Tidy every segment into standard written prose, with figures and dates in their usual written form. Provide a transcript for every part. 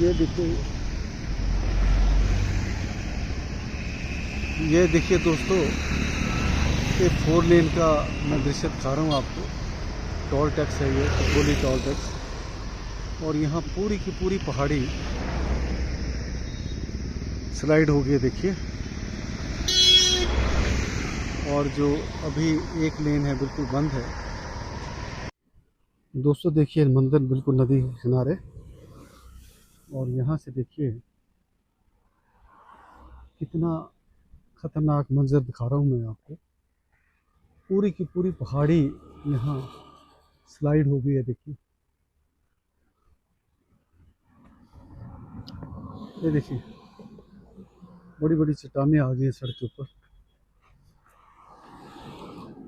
ये देखिए दोस्तों, ये 4 लेन का मैं दृश्य दिखा रहा हूँ आपको। टोल टैक्स है ये, कपोली टोल टैक्स। और यहाँ पूरी की पूरी पहाड़ी स्लाइड हो गई देखिए। और जो अभी 1 लेन है बिल्कुल बंद है। दोस्तों देखिए मंदिर बिल्कुल नदी के किनारे। और यहाँ से देखिए कितना खतरनाक मंजर दिखा रहा हूँ मैं आपको। पूरी की पूरी पहाड़ी यहाँ स्लाइड हो गई है देखिए। ये देखिए बड़ी बड़ी चट्टानें आ गई हैं सड़क के ऊपर।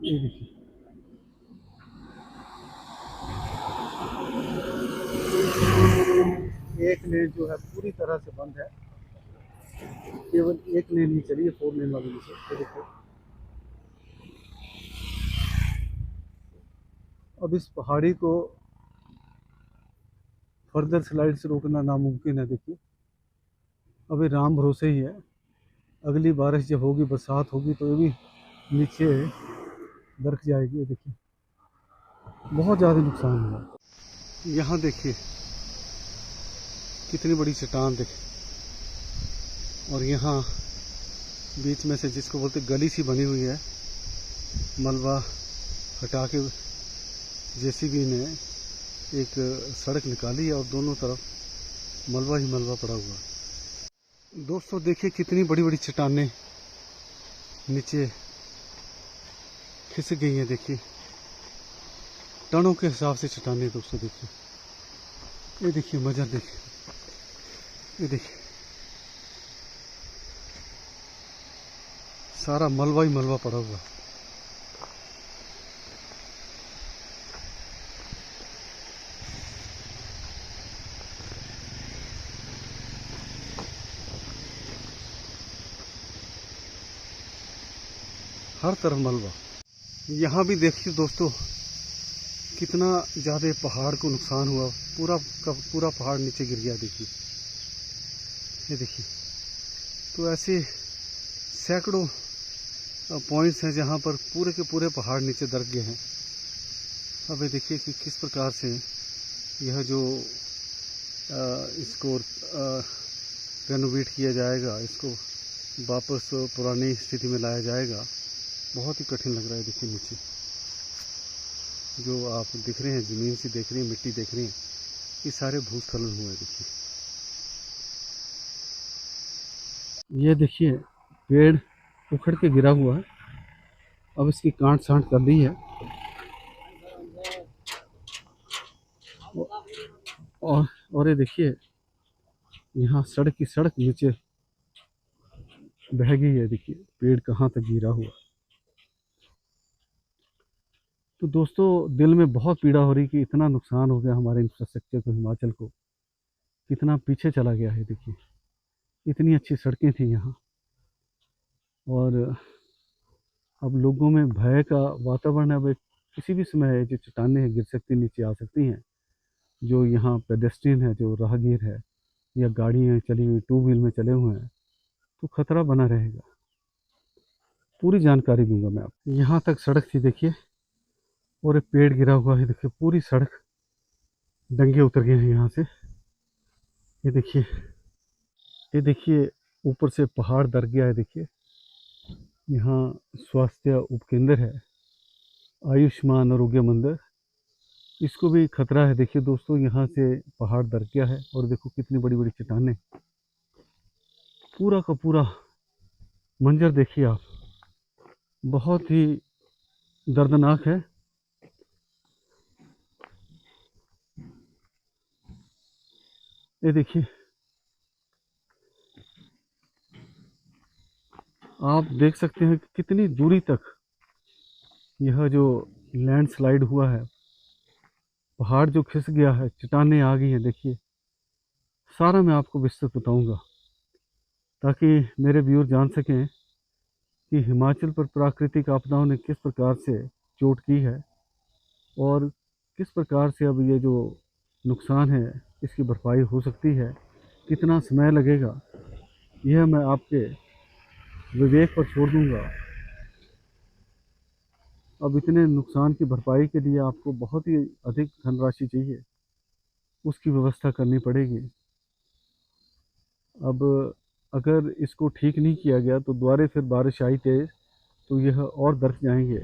ये देखिए एक लेन जो है पूरी तरह से बंद है। केवल 1 लेन ही चली है 4 लेन वाली में से। ये देखो अब इस पहाड़ी को फर्दर स्लाइड से रोकना नामुमकिन है। देखिए अभी राम भरोसे ही है। अगली बारिश जब होगी, बरसात होगी, तो ये भी नीचे दरक जाएगी। ये देखिए बहुत ज़्यादा नुकसान हुआ। यहाँ देखिए कितनी बड़ी चट्टान देखिए। और यहाँ बीच में से जिसको बोलते गली सी बनी हुई है, मलबा हटा के जेसीबी ने एक सड़क निकाली है और दोनों तरफ मलबा ही मलबा पड़ा हुआ है। दोस्तों देखिए कितनी बड़ी बड़ी चट्टानें नीचे खिसक गई हैं। देखिए टनों के हिसाब से चट्टानें दोस्तों देखिए। ये देखिए मंजर देखिए। ये देखिए सारा मलबा ही मलबा पड़ा हुआ है। हर तरफ मलबा। यहाँ भी देखिए दोस्तों कितना ज़्यादा पहाड़ को नुकसान हुआ। पूरा का पूरा पहाड़ नीचे गिर गया देखिए। ये देखिए तो ऐसे सैकड़ों पॉइंट्स हैं जहाँ पर पूरे के पूरे पहाड़ नीचे दरक गए हैं। अब ये देखिए कि किस प्रकार से यह जो इसको रेनोवेट किया जाएगा, इसको वापस पुरानी स्थिति में लाया जाएगा। बहुत ही कठिन लग रहा है। देखिए नीचे जो आप दिख रहे हैं, ज़मीन सी देख रही हैं, मिट्टी देख रही हैं, ये सारे भूस्खलन हुए हैं। देखिए ये देखिए पेड़ उखड़ के गिरा हुआ है। अब इसकी काट छांट कर दी है। और ये देखिए यहाँ सड़क की सड़क नीचे बह गई है। देखिए पेड़ कहाँ तक गिरा हुआ। तो दोस्तों दिल में बहुत पीड़ा हो रही कि इतना नुकसान हो गया हमारे इंफ्रास्ट्रक्चर को, हिमाचल को कितना पीछे चला गया है। देखिए इतनी अच्छी सड़कें थी यहाँ। और अब लोगों में भय का वातावरण है। अब किसी भी समय जो चट्टानें हैं गिर सकती, नीचे आ सकती हैं। जो यहाँ पेडेस्ट्रियन है, जो राहगीर है या गाड़ियाँ चली हुई 2 व्हील में चले हुए हैं, तो खतरा बना रहेगा। पूरी जानकारी दूंगा मैं आपको। यहाँ तक सड़क थी देखिए, और एक पेड़ गिरा हुआ है। देखिए पूरी सड़क डंगे उतर गए हैं यहाँ से। ये देखिए ऊपर से पहाड़ दर गया है। देखिए यहाँ स्वास्थ्य उपकेंद्र है, आयुष्मान आरोग्य मंदिर, इसको भी खतरा है। देखिए दोस्तों यहाँ से पहाड़ दर गया है। और देखो कितनी बड़ी बड़ी चट्टानें। पूरा का पूरा मंजर देखिए आप, बहुत ही दर्दनाक है। ये देखिए आप देख सकते हैं कि कितनी दूरी तक यह जो लैंडस्लाइड हुआ है, पहाड़ जो खिस गया है, चट्टानें आ गई हैं। देखिए सारा मैं आपको विस्तृत बताऊंगा ताकि मेरे व्यूअर जान सकें कि हिमाचल पर प्राकृतिक आपदाओं ने किस प्रकार से चोट की है और किस प्रकार से अब ये जो नुकसान है इसकी भरपाई हो सकती है कितना समय लगेगा यह मैं आपके विवेक पर छोड़ दूंगा। अब इतने नुकसान की भरपाई के लिए आपको बहुत ही अधिक धनराशि चाहिए, उसकी व्यवस्था करनी पड़ेगी। अब अगर इसको ठीक नहीं किया गया तो दोबारा फिर बारिश आई तेज़ तो यह और दरक जाएंगे।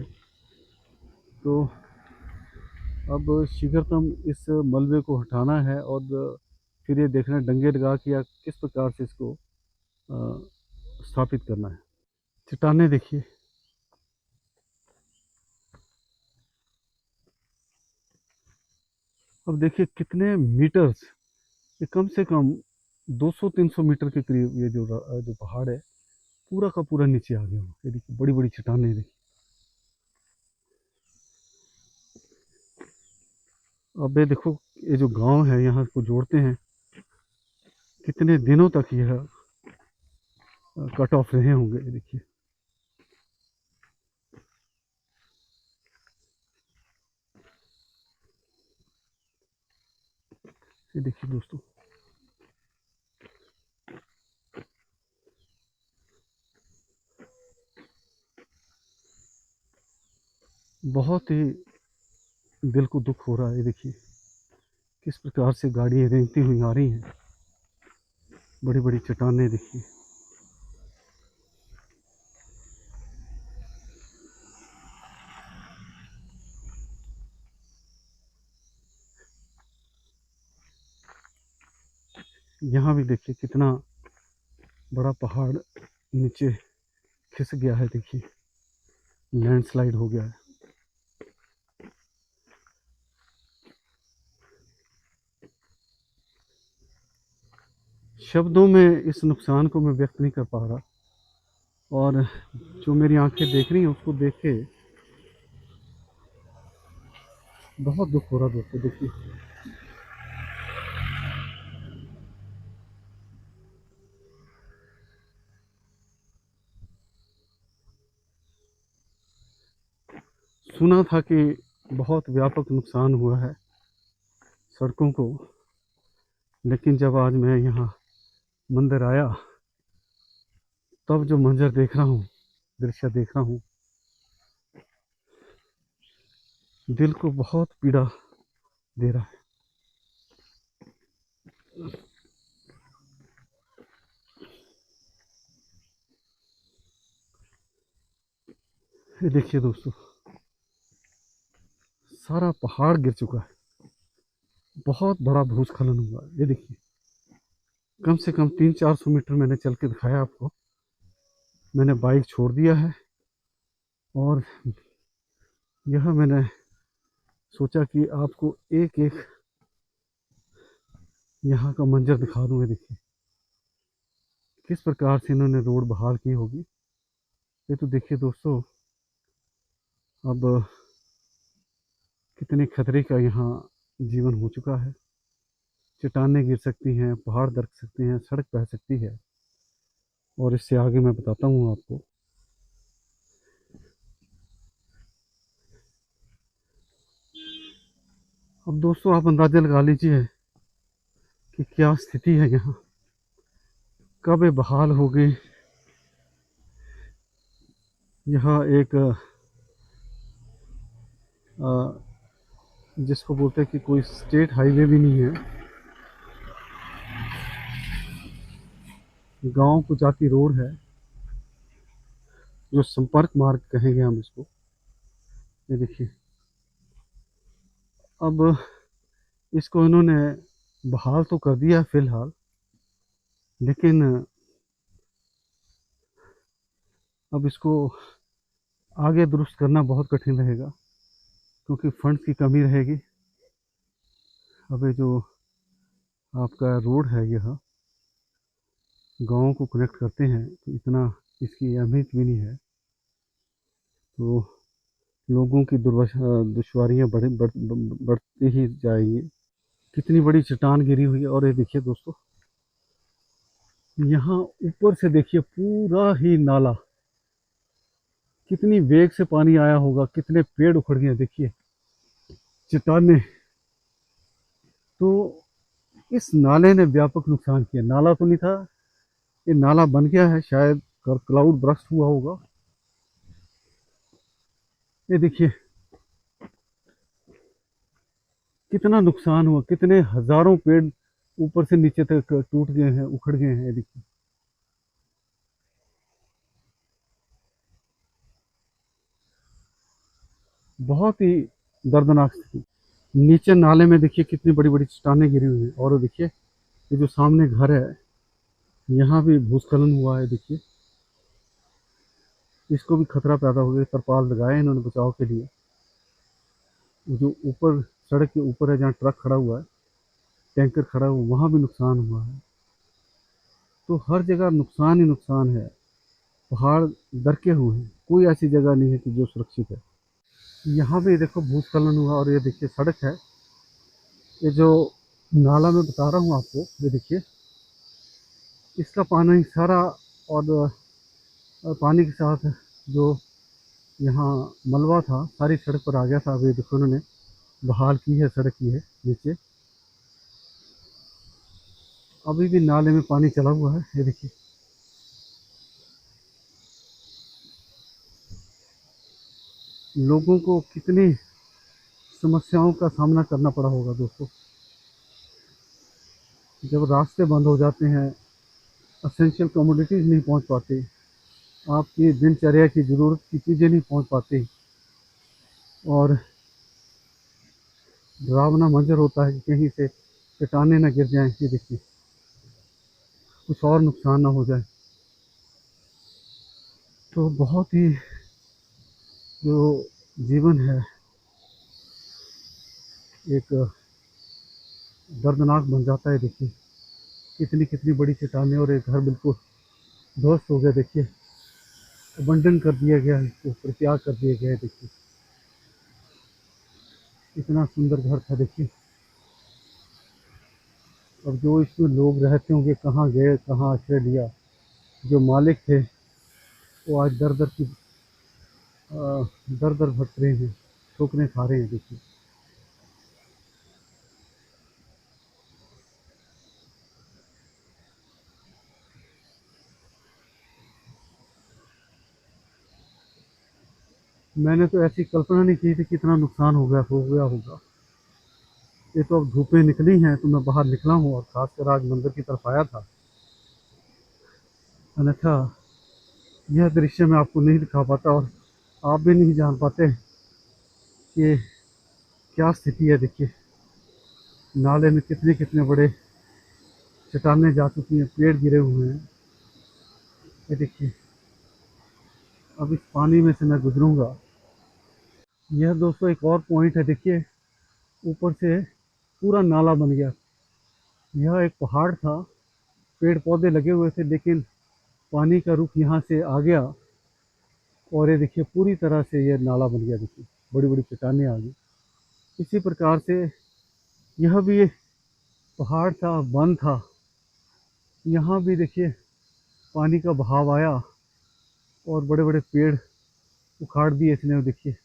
तो अब शीघ्रतम इस मलबे को हटाना है और फिर ये देखना डंगे लगा कि या किस प्रकार से इसको स्थापित करना है। चट्टानें देखिए, अब देखिए कितने मीटर्स, ये कम से कम 200-300 मीटर के करीब ये जो पहाड़ है पूरा का पूरा नीचे आ गया। ये देखिए बड़ी बड़ी चट्टानें देखिए। अब ये देखो ये जो गांव है यहाँ को जोड़ते हैं, कितने दिनों तक यह कट ऑफ रहे होंगे। ये देखिए, ये देखिए दोस्तों, बहुत ही दिल को दुख हो रहा है। ये देखिए किस प्रकार से गाड़ियाँ रेंगती हुई आ रही हैं, बड़ी बड़ी चट्टानें देखिए। यहाँ भी देखिए कितना बड़ा पहाड़ नीचे खिसक गया है। देखिए लैंडस्लाइड हो गया है। शब्दों में इस नुकसान को मैं व्यक्त नहीं कर पा रहा, और जो मेरी आंखें देख रही हैं उसको देख के बहुत दुख हो रहा दोस्तों। देखिए सुना था कि बहुत व्यापक नुकसान हुआ है सड़कों को, लेकिन जब आज मैं यहाँ मंदिर आया तब जो मंजर देख रहा हूँ, दृश्य देख रहा हूँ, दिल को बहुत पीड़ा दे रहा है। ये देखिए दोस्तों, सारा पहाड़ गिर चुका है, बहुत बड़ा भूस्खलन हुआ। ये देखिए कम से कम 300-400 मीटर मैंने चल के दिखाया आपको। मैंने बाइक छोड़ दिया है और यह मैंने सोचा कि आपको एक एक यहाँ का मंजर दिखा दूँ। देखिए किस प्रकार से इन्होंने रोड बहाल की होगी। ये तो देखिए दोस्तों, अब कितने खतरे का यहाँ जीवन हो चुका है। चट्टानें गिर सकती हैं, पहाड़ दरक सकते हैं, सड़क बह सकती है, और इससे आगे मैं बताता हूँ आपको। अब दोस्तों आप अंदाजा लगा लीजिए कि क्या स्थिति है यहाँ, कब ये बहाल होगी। यहाँ एक जिसको बोलते हैं कि कोई स्टेट हाईवे भी नहीं है, गांव को जाती रोड है, जो संपर्क मार्ग कहेंगे हम इसको। ये देखिए अब इसको इन्होंने बहाल तो कर दिया फिलहाल, लेकिन अब इसको आगे दुरुस्त करना बहुत कठिन रहेगा क्योंकि फंड्स की कमी रहेगी। अब ये जो आपका रोड है यह गाँव को कनेक्ट करते हैं तो इतना इसकी अहमियत भी नहीं है, तो लोगों की दुश्वारियाँ बढ़ती ही जाएंगी। कितनी बड़ी चट्टान गिरी हुई है। और ये देखिए दोस्तों, यहाँ ऊपर से देखिए पूरा ही नाला, कितनी वेग से पानी आया होगा, कितने पेड़ उखड़ गए। देखिए चट्टानें, तो इस नाले ने व्यापक नुकसान किया। नाला तो नहीं था, ये नाला बन गया है, शायद क्लाउड बर्स्ट हुआ होगा। ये देखिए कितना नुकसान हुआ, कितने हजारों पेड़ ऊपर से नीचे तक टूट गए हैं, उखड़ गए हैं। ये देखिए बहुत ही दर्दनाक स्थिति। नीचे नाले में देखिए कितनी बड़ी बड़ी चट्टानें गिरी हुई हैं। और देखिए ये जो सामने घर है, यहाँ भी भूस्खलन हुआ है। देखिए इसको भी खतरा पैदा हो गया। तरपाल लगाए इन्होंने बचाव के लिए। जो ऊपर सड़क के ऊपर है, जहाँ ट्रक खड़ा हुआ है, टैंकर खड़ा हुआ, वहाँ भी नुकसान हुआ है। तो हर जगह नुकसान ही नुकसान है। पहाड़ दरके हुए हैं, कोई ऐसी जगह नहीं है कि जो सुरक्षित है। यहाँ भी देखो भूस्खलन हुआ। और ये देखिए सड़क है, ये जो नाला मैं बता रहा हूँ आपको, ये देखिए इसका पानी सारा, और पानी के साथ जो यहाँ मलबा था सारी सड़क पर आ गया था। अभी देखो उन्होंने बहाल की है, सड़क की है नीचे। अभी भी नाले में पानी चला हुआ है। ये देखिए लोगों को कितनी समस्याओं का सामना करना पड़ा होगा दोस्तों। जब रास्ते बंद हो जाते हैं, असेंशियल कमोडिटीज़ नहीं पहुंच पाते, आपकी दिनचर्या की ज़रूरत की चीज़ें नहीं पहुंच पाती, और डरावना मंजर होता है कि कहीं से चट्टानें ना गिर जाएं। ये देखिए कुछ और नुकसान ना हो जाए। तो बहुत ही जो जीवन है एक दर्दनाक बन जाता है। देखिए कितनी कितनी बड़ी चट्टानें, और एक घर बिल्कुल ध्वस्त हो गया। देखिए अबंडन कर दिया गया है, इसको परित्याग कर दिया गया है। देखिए इतना सुंदर घर था। देखिए अब जो इसमें लोग रहते होंगे कहाँ गए, कहाँ आश्रय लिया। जो मालिक थे वो आज दर दर की दर दर भटक रहे हैं, ठोकरें खा रहे हैं। देखिए मैंने तो ऐसी कल्पना नहीं की थी कि इतना नुकसान हो गया होगा। ये तो अब धूपें निकली हैं तो मैं बाहर निकला हूँ, और खासकर आज मंदिर की तरफ आया था, अन्यथा यह दृश्य मैं आपको नहीं दिखा पाता, और आप भी नहीं जान पाते कि क्या स्थिति है। देखिए नाले में कितने कितने बड़े चट्टानें जा चुकी हैं, पेड़ गिरे हुए हैं। ये देखिए अब इस पानी में से मैं गुजरूंगा। यह दोस्तों एक और पॉइंट है। देखिए ऊपर से पूरा नाला बन गया। यह एक पहाड़ था, पेड़ पौधे लगे हुए थे, लेकिन पानी का रुख यहाँ से आ गया, और ये देखिए पूरी तरह से ये नाला बन गया। देखिए बड़ी बड़ी चट्टानें आ गई। इसी प्रकार से यह भी एक पहाड़ था, वन था, यहाँ भी देखिए पानी का बहाव आया और बड़े बड़े पेड़ उखाड़ दिए इसने। देखिए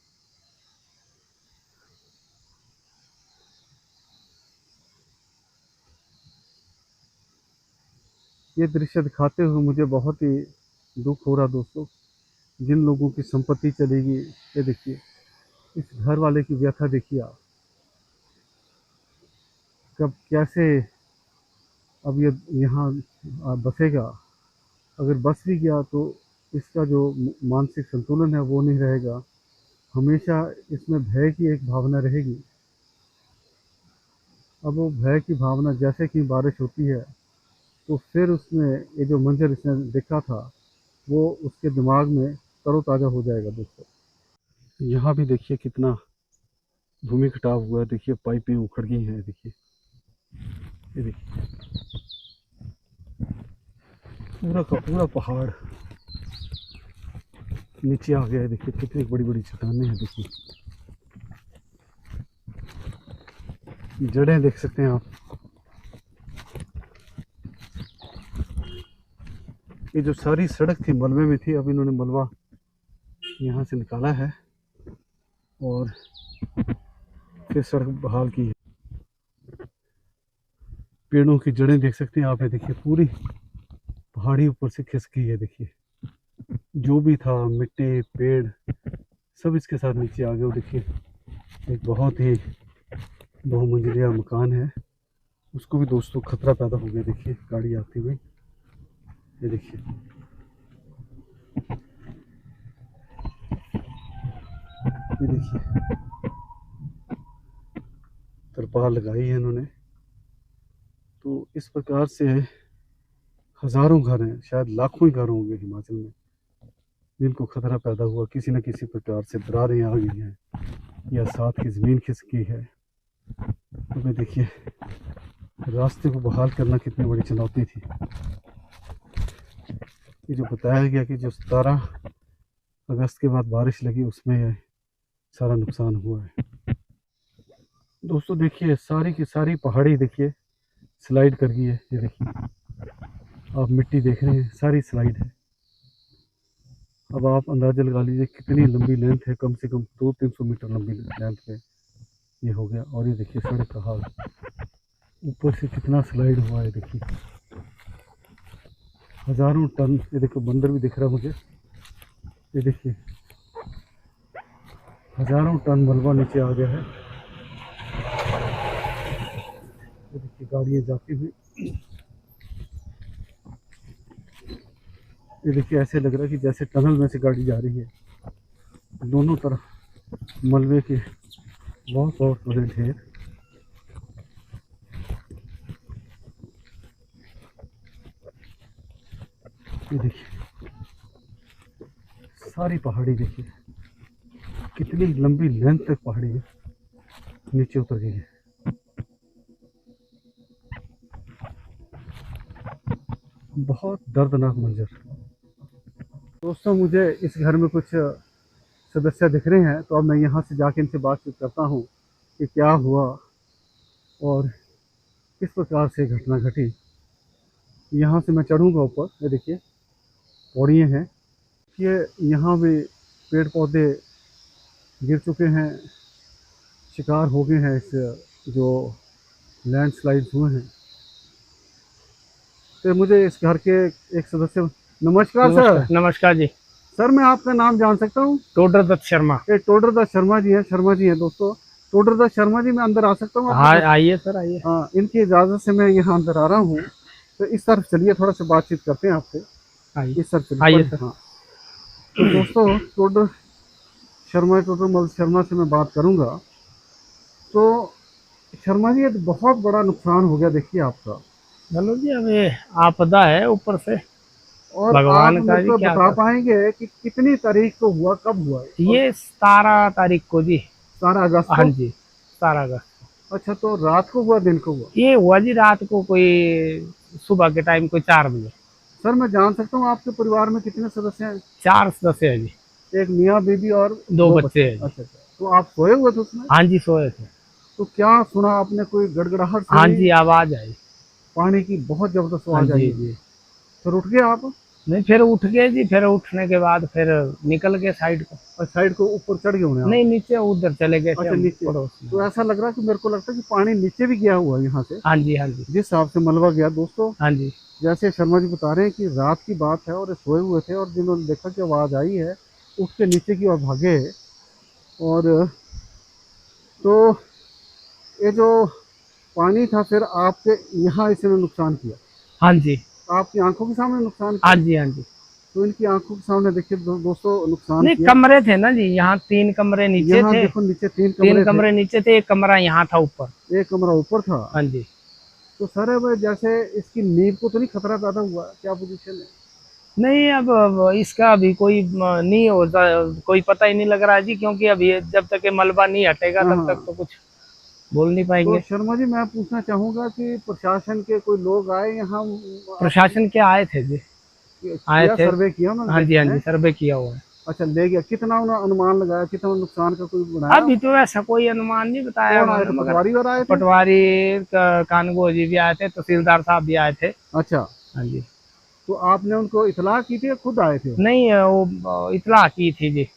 ये दृश्य दिखाते हुए मुझे बहुत ही दुख हो रहा दोस्तों, जिन लोगों की संपत्ति चलेगी। ये देखिए इस घर वाले की व्यथा देखिए आप, कब कैसे अब ये यहाँ बसेगा। अगर बस भी गया तो इसका जो मानसिक संतुलन है वो नहीं रहेगा। हमेशा इसमें भय की एक भावना रहेगी। अब वो भय की भावना, जैसे कि बारिश होती है तो फिर उसमें ये जो मंजर इसने देखा था वो उसके दिमाग में तरोताज़ा हो जाएगा दोस्तों। यहाँ भी देखिए कितना भूमि कटाव हुआ है। देखिए पाइपें उखड़ गई हैं। देखिए ये देखिए पूरा का पूरा पहाड़ नीचे आ गया है। देखिए कितनी बड़ी बड़ी चट्टानें हैं। देखिए जड़ें देख सकते हैं आप। ये जो सारी सड़क थी मलबे में थी, अब इन्होंने मलबा यहाँ से निकाला है और फिर सड़क बहाल की है। पेड़ों की जड़ें देख सकते हैं आप, ये देखिए पूरी पहाड़ी ऊपर से खिसक गई है। देखिए जो भी था मिट्टी पेड़ सब इसके साथ नीचे आ गए। और देखिए एक बहुत ही बहुमंजिलिया मकान है, उसको भी दोस्तों खतरा पैदा हो गया। देखिए गाड़ी आती हुई, ये देखिए ये देखिए तरपाल लगाई है इन्होंने। तो इस प्रकार से हजारों घर हैं, शायद लाखों ही घर होंगे हिमाचल में, जिनको खतरा पैदा हुआ। किसी न किसी प्रकार से दरारें आ गई हैं या साथ की ज़मीन खिसकी है। तो मैं देखिए रास्ते को बहाल करना कितनी बड़ी चुनौती थी। ये जो बताया गया कि जो 17 अगस्त के बाद बारिश लगी उसमें यह सारा नुकसान हुआ है। दोस्तों देखिए सारी की सारी पहाड़ी देखिए स्लाइड कर गई है। ये देखिए आप मिट्टी देख रहे हैं, सारी स्लाइड है। अब आप अंदाजा लगा लीजिए कितनी लंबी लेंथ है, कम से कम 200-300 मीटर लंबी लेंथ पे ये हो गया। और ये देखिए सड़क का हाल, ऊपर से कितना स्लाइड हुआ है। देखिए हजारों टन, ये देखो बंदर भी दिख रहा है मुझे, ये देखिए हजारों टन मलबा नीचे आ गया है। ये देखिए गाड़ियाँ जाती हुई, ये देखिए ऐसे लग रहा है कि जैसे टनल में से गाड़ी जा रही है। दोनों तरफ मलबे के बहुत बड़े ढेर। ये देखिए सारी पहाड़ी देखिए कितनी लंबी लेंथ तक पहाड़ी है नीचे उतर गई है। बहुत दर्दनाक मंजर। दोस्तों मुझे इस घर में कुछ सदस्य दिख रहे हैं, तो अब मैं यहाँ से जाके इनसे बातचीत करता हूँ कि क्या हुआ और किस प्रकार से घटना घटी। यहाँ से मैं चढ़ूँगा ऊपर, ये देखिए पौड़ियाँ हैं, ये यहाँ भी पेड़ पौधे गिर चुके हैं, शिकार हो गए हैं इस जो लैंडस्लाइड्स हुए हैं। तो मुझे इस घर के एक सदस्य, नमस्कार सर। नमस्कार जी। सर मैं आपका नाम जान सकता हूँ? टोडर दत्त शर्मा। ये टोडर दत्त शर्मा जी हैं, शर्मा जी हैं दोस्तों। टोडर दत्त शर्मा जी, मैं अंदर आ सकता हूँ? हाँ आइए सर आइए। हाँ इनकी इजाज़त से मैं यहाँ अंदर आ रहा हूँ। तो इस तरफ चलिए, थोड़ा सा बातचीत करते हैं आपसे। आइए इस तरफ चलिए। आइए सर। हाँ तो दोस्तों टोडर मल शर्मा से मैं बात करूँगा। तो शर्मा जी ये तो बहुत बड़ा नुकसान हो गया देखिए आपका। चलो जी, अभी आपदा है ऊपर से, और भगवान आप का जी मुझको क्या बता कर। पाएंगे कि कितनी तारीख को हुआ, कब हुआ? ये 17 तारीख को जी। 17 अगस्त को? हाँ जी 17 अगस्त। अच्छा तो रात को हुआ, दिन को हुआ? ये हुआ जी रात को, कोई सुबह के टाइम कोई 4 बजे। सर मैं जान सकता हूँ आपके परिवार में कितने सदस्य हैं? 4 सदस्य है जी। एक मियाँ बीबी और 2 बच्चे हैं जी। अच्छा अच्छा, तो आप सोए हुए थे उसमें? हाँ जी सोए थे। तो क्या सुना आपने, कोई गड़गड़ाहट? हाँ जी आवाज आई, पानी की बहुत जबरदस्त हाँ आवाज आई? जी। फिर उठ गए आप? नहीं फिर उठ गए जी, फिर उठने के बाद फिर निकल गए साइड को। और साइड को ऊपर चढ़ गए होंगे आप? नहीं नीचे उधर चले गए थे। अच्छा नीचे। तो ऐसा लग रहा है कि मेरे को लगता है कि पानी नीचे भी गया हुआ है यहाँ से। हाँ जी हाँ जी। जिस हिसाब से मलबा गया दोस्तों। हाँ जी। जैसे शर्मा जी बता रहे हैं कि रात की बात है और सोए हुए थे, और जिन्होंने देखा कि आवाज़ आई है उठ के नीचे की ओर भागे। और तो ये जो पानी था फिर आपके यहाँ इसने नुकसान किया? हाँ जी। आपकी आंखों के सामने नुकसान किया? हाँ जी हाँ जी। तो इनकी आंखों के सामने देखिए दोस्तों नुकसान नहीं किया। कमरे थे ना जी, यहाँ 3 कमरे नीचे यहाँ थे। देखो नीचे 3 कमरे नीचे थे, एक कमरा यहाँ था ऊपर। एक कमरा ऊपर था? हाँ जी। तो सर अब जैसे इसकी नींव को तो नहीं खतरा पैदा हुआ? क्या पोजीशन है? नहीं अब इसका अभी कोई नहीं होता, कोई पता ही नहीं लग रहा है जी, क्योंकि अभी जब तक ये मलबा नहीं हटेगा तब तक तो कुछ बोल नहीं पाएंगे। तो शर्मा जी मैं पूछना चाहूंगा कि प्रशासन के कोई लोग आए यहाँ? प्रशासन के आए थे जी, आए थे। सर्वे किया उन्होंने? हाँ जी हाँ जी सर्वे किया हुआ है। अच्छा ले गया? कितना उन्होंने अनुमान लगाया, कितना नुकसान का कोई बनाया? अभी तो ऐसा कोई अनुमान नहीं बताया। पटवारी और आए थे? पटवारी कानगो जी भी आए थे, तहसीलदार साहब भी आए थे। अच्छा हाँ जी। तो आपने उनको इतला की थी या खुद आए थे? नहीं वो इतला की थी जी।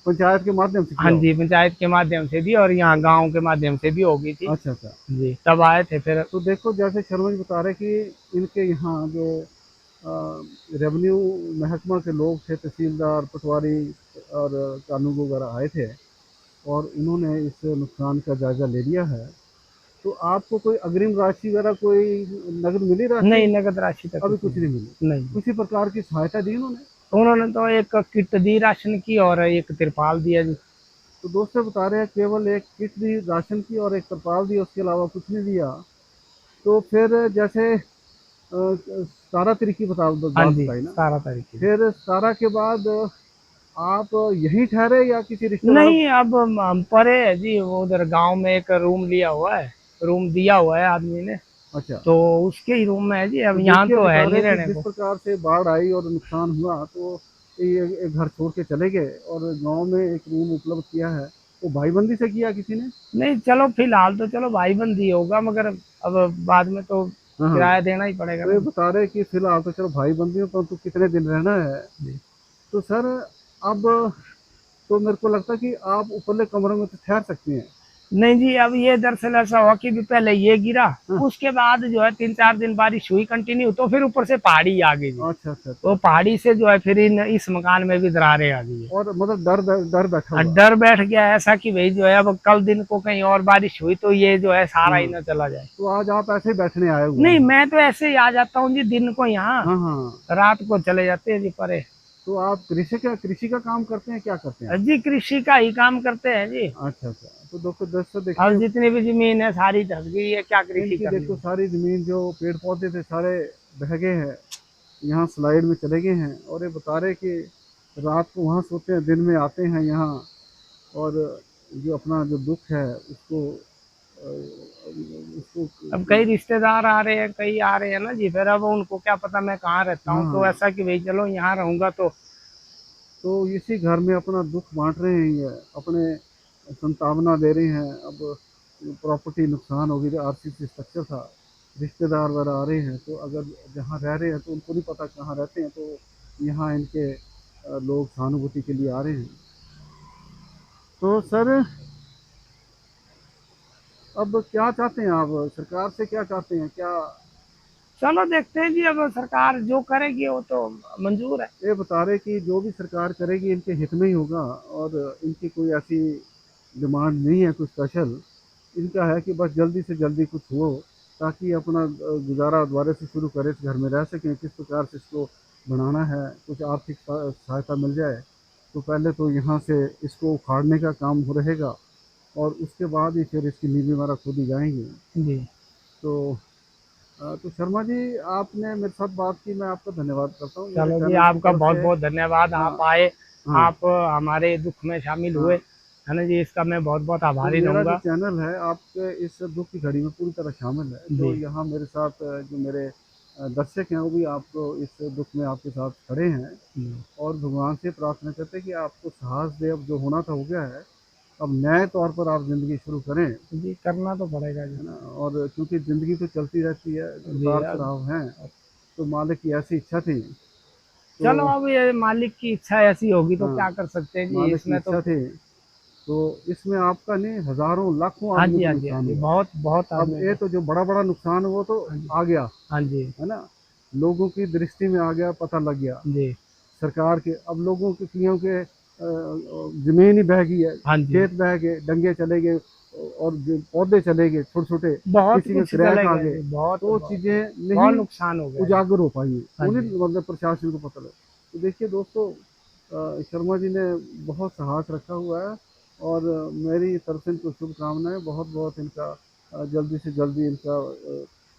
पंचायत के माध्यम से हाँ किया जी, पंचायत के माध्यम से भी और यहाँ गांव के माध्यम से भी हो गई थी। हो? अच्छा अच्छा। जी, तब आए थे फिर। तो देखो जैसे शर्मा जी बता रहे कि इनके यहाँ जो रेवेन्यू महकमा के लोग थे, तहसीलदार, पटवारी और कानून वगैरह आए थे और उन्होंने इस नुकसान का जायज़ा ले लिया है। तो आपको कोई अग्रिम राशि वगैरह, कोई नगद मिली राशि? नहीं, नगद राशि तक अभी कुछ कुछ नहीं। नहीं मिली। नहीं, किसी प्रकार की सहायता दी उन्होंने? उन्होंने तो एक किट दी राशन की और एक तिरपाल दिया जी। तो दोस्त बता रहे हैं केवल एक किट दी राशन की और एक तरपाल दी, उसके अलावा कुछ नहीं दिया। तो फिर जैसे 17 तारीख की हाँ बात जी, बताई ना, 17 तारीख की। फिर 17 के बाद आप यहीं ठहरे या किसी रिश्तेदारों? नहीं, अब हम परे है जी, वो उधर गांव में एक रूम लिया हुआ है, रूम दिया हुआ है आदमी ने, अच्छा। तो उसके ही रूम में है जी। अब तो यहाँ देखिए तो बता है रहे नहीं हैं कि रहने जिस को। प्रकार से बाढ़ आई और नुकसान हुआ, तो ये घर छोड़ के चले गए और गांव में एक रूम उपलब्ध किया है। तो भाईबंदी से किया किसी ने? नहीं, चलो फिलहाल तो चलो भाई बंदी होगा, मगर अब बाद में तो हाँ हाँ। किराया देना ही पड़ेगा तो ये ना। बता रहे हैं कि फिलहाल तो चलो भाईबंदी में, परंतु कितने दिन रहना है? जी। तो सर अब तो मेरे को लगता है कि आप ऊपरले कमरे में तो ठहर सकती हैं। नहीं जी, अब ये दरअसल ऐसा हुआ कि भी पहले ये गिरा, हाँ। उसके बाद जो है 3-4 दिन बारिश हुई कंटिन्यू, तो फिर ऊपर से पहाड़ी आ गई जी। अच्छा अच्छा तो अच्छा। पहाड़ी से जो है फिर इस मकान में भी दरारें आ गई है। और मतलब डर बैठा और हुआ? डर बैठ गया ऐसा कि भाई जो है अब कल दिन को कहीं और बारिश हुई तो ये जो है सारा ही हाँ। ना चला जाए। तो आज आप ऐसे ही बैठने आए हुए नहीं, हैं? मैं तो ऐसे ही आ जाता हूँ जी दिन को यहाँ, हाँ हाँ। रात को चले जाते हैं जी परे। तो आप कृषि का काम करते हैं, क्या करते हैं? जी, कृषि का ही काम करते हैं जी। अच्छा अच्छा। तो दोस्तों अब देखिए, जितनी भी जमीन है सारी ढक गई है, क्या कृषि इनकी करनी देखो है। सारी जमीन, जो पेड़ पौधे थे सारे बह गए हैं, यहाँ स्लाइड में चले गए हैं। और ये बता रहे कि रात को वहाँ सोते हैं, दिन में आते हैं यहाँ, और जो अपना जो दुख है उसको उसको अब कई रिश्तेदार आ रहे हैं, कई आ रहे हैं ना जी, फिर अब उनको क्या पता मैं कहाँ रहता हाँ हूँ, तो हाँ। ऐसा कि भाई चलो यहाँ रहूंगा तो। तो इसी घर में अपना दुख बांट रहे हैं, ये अपने संतावना दे रहे हैं। अब प्रॉपर्टी नुकसान होगी, जो आरसीसी स्ट्रक्चर था, रिश्तेदार वगैरह आ रहे हैं, तो अगर जहाँ रह रहे हैं तो उनको नहीं पता कहाँ रहते हैं, तो यहाँ इनके लोग सहानुभूति के लिए आ रहे हैं। तो सर अब क्या चाहते हैं आप, सरकार से क्या चाहते हैं, क्या? चलो देखते हैं जी, अब सरकार जो करेगी वो तो मंजूर है। ये बता रहे कि जो भी सरकार करेगी इनके हित में ही होगा, और इनकी कोई ऐसी डिमांड नहीं है कुछ स्पेशल। इनका है कि बस जल्दी से जल्दी कुछ हो, ताकि अपना गुजारा दोबारा से शुरू करें, इस घर में रह सकें। किस प्रकार से इसको बनाना है, कुछ आर्थिक सहायता मिल जाए, तो पहले तो यहाँ से इसको उखाड़ने का काम हो रहेगा, और उसके बाद ही फिर इसकी नींवें वगैरह खोदी जाएंगी। जी, तो तो शर्मा जी, आपने मेरे साथ बात की, मैं आपका धन्यवाद करता हूँ मेरे चलो जी, चैनल की आपका तरफ बहुत से। बहुत धन्यवाद, हाँ आप आए, हाँ आप हमारे दुख में शामिल हुए, हाँ। है ना जी, इसका मैं बहुत बहुत तो आभारी मेरा जो रहूंगा। चैनल है आपके इस दुख की घड़ी में पूरी तरह शामिल है। जो जी। यहाँ मेरे साथ जो मेरे दर्शक हैं, वो भी आपको इस दुख में आपके साथ खड़े हैं, जी। और भगवान से प्रार्थना करते हैं कि आपको साहस दे। अब जो होना था हो गया है, अब नए तौर पर आप ज़िंदगी शुरू करें, जी, करना तो पड़ेगा जी। है ना। और क्योंकि ज़िंदगी तो चलती रहती है, जी, उतार अब चढ़ाव हैं, तो मालिक की ऐसी इच्छा थी। तो चलो, अब ये मालिक की इच्छा ऐसी होगी तो हाँ, क्या कर सकते हैं जी मालिक की इसमें तो। इच्छा थी। तो इसमें आपका नहीं, हज़ारों लाखों हाँ आदमियों जी, को हाँ जी, हाँ नुकसान जी, हुआ। बहुत बहुत अब आदमी ये को। तो जो बड़ा बड़ा नुकसान हुआ तो हाँ जी, आ गया, हाँ जी, है ना, लोगों की दृष्टि में आ गया, पता लग गया जी, सरकार के। अब लोगों के कियों के जमीन ही बह गई है, हाँ जी, खेत बह गए, डंगे चले गए, और जो पौधे चले गए छोटे छोटे, बहुत किसी के कुछ क्रैक चले आ गया गए। जी, बहुत तो बहुत चीज़ें बहुत नहीं नुकसान हो गया जी। उजागर हो पाई, हाँ उन्हें जी, मतलब प्रशासन को पता लगा। तो देखिए दोस्तों, शर्मा जी ने बहुत साहस रखा हुआ है, और मेरी तरफ से इनको शुभकामनाएं। बहुत बहुत इनका जल्दी से जल्दी इनका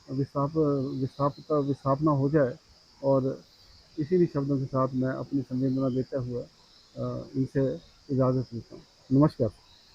विस्थापना हो जाए। और इसी भी शब्दों के साथ मैं अपनी संवेदना देते हुए इनसे इजाज़त लेता हूँ। नमस्कार।